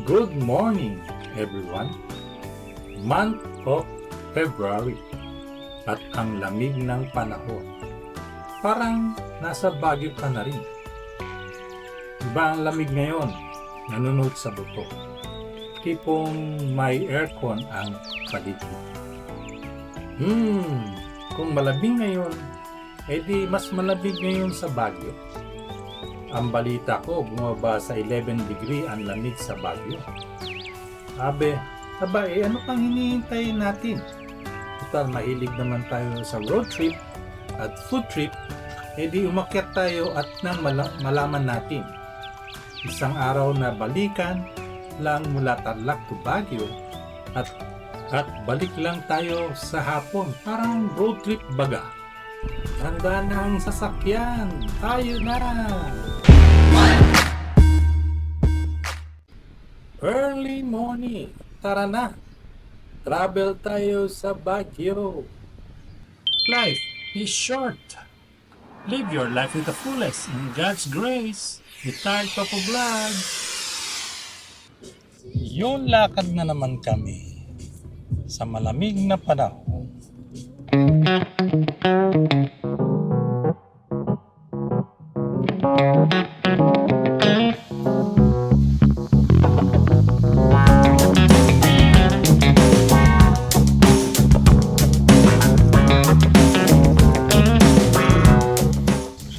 Good morning, everyone. Month of February at ang lamig ng panahon. Parang nasa Baguio ka na rin. Iba ang lamig ngayon, nanonood sa buto. Tipong may aircon ang paligid. Kung malamig ngayon, edi mas malamig ngayon sa Baguio. Ang balita ko, bumaba sa 11 degree ang lamig sa Baguio. Ano pang hinihintay natin? Total, mahilig naman tayo sa road trip at food trip, edi umakyat tayo at nang malaman natin. Isang araw na balikan lang mula Tarlac to Baguio at balik lang tayo sa hapon, parang road trip baga. Handa na ang sasakyan, tayo na! Early morning, tara na! Travel tayo sa Baguio. Life is short. Live your life with the fullest in God's grace. Retired Papa Vlog. Yung lakad na naman kami sa malamig na panahon.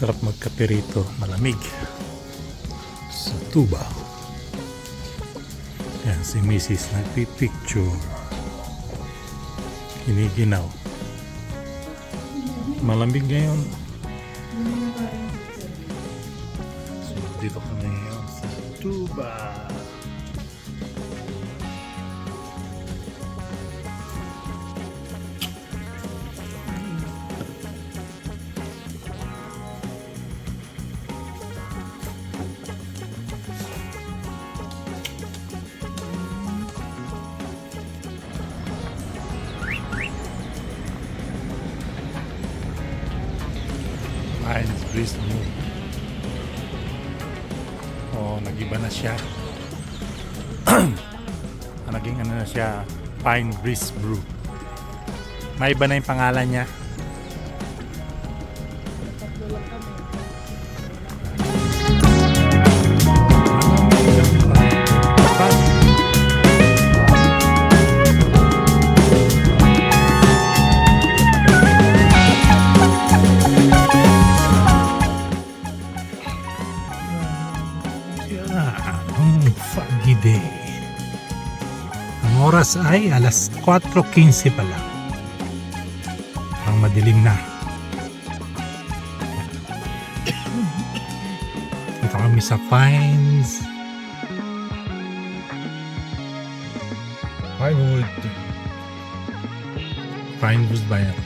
Sarap magkape rito, malamig sa tuba. Yan si Mrs. nagpipicture, kiniginaw. Malamig ngayon. So dito kami ngayon sa tuba. Pines Breeze mo. Nag-iba na siya. Naging na siya, Pine Breeze Brew. May iba na yung pangalan niya. Foggy day. Ang oras ay alas 4:15 pa lang. Ang madilim na. Ito kami sa Pines. Pinewood ba yan?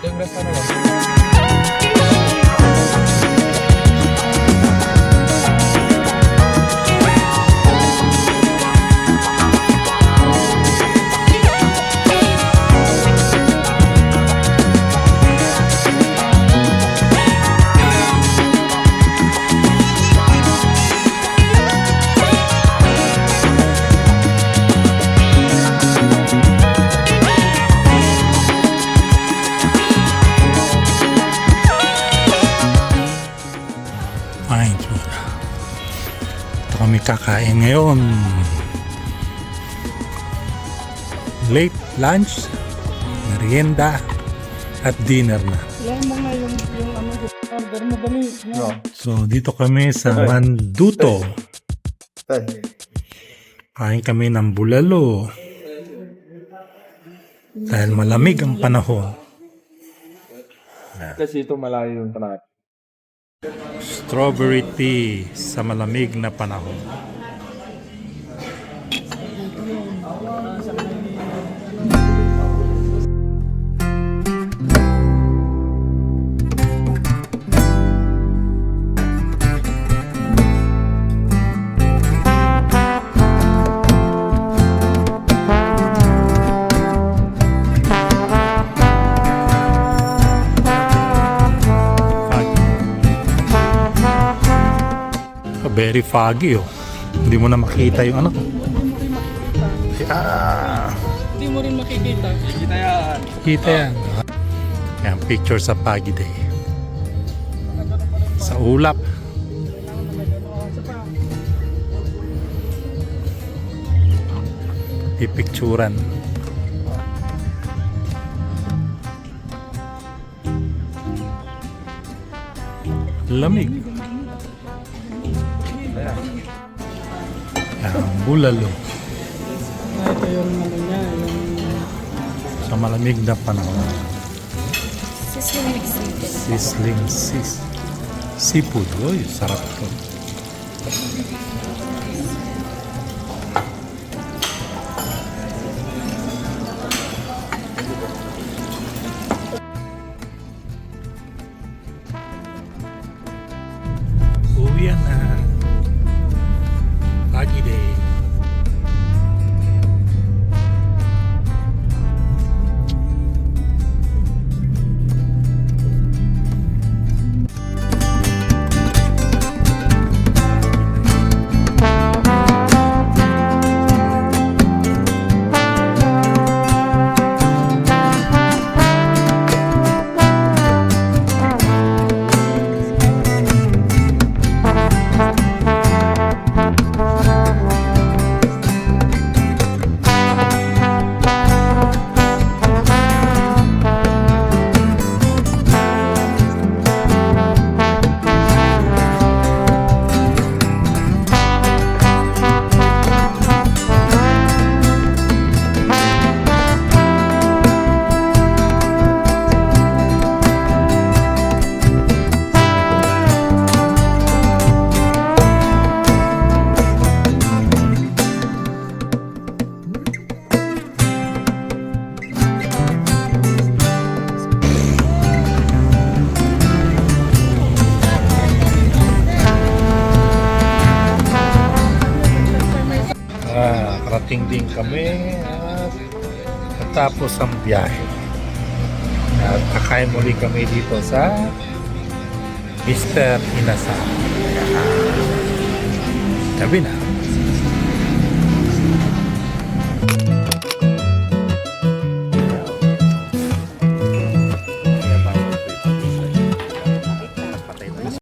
Yung restaurant. Ito kami kakain ngayon. Late lunch, merienda, at dinner na. Yan mo nga yung order mo dali. No. So dito kami sa Manduto. Kain kami ng bulalo. Dahil malamig ang panahon. Kasi ito malayo yung panahon. Strawberry tea sa malamig na panahon. Very foggy oh. Hindi mo na makita yung ano. Hindi mo rin makikita. Kita yan. Yan, picture sa Foggy Day. Sa ulap. Pipicturan. Lamig. Yan, bulalo. Ito yung ano niya, yung Sa malamig na panahon. Sizzling mixed seafood. Sizzling seafood. Uy, sarap to. Uwian na. Foggy Day. Karating din kami at natapos ang biyahe. At kakain muli kami dito sa Mr. Inasal. Gabi na.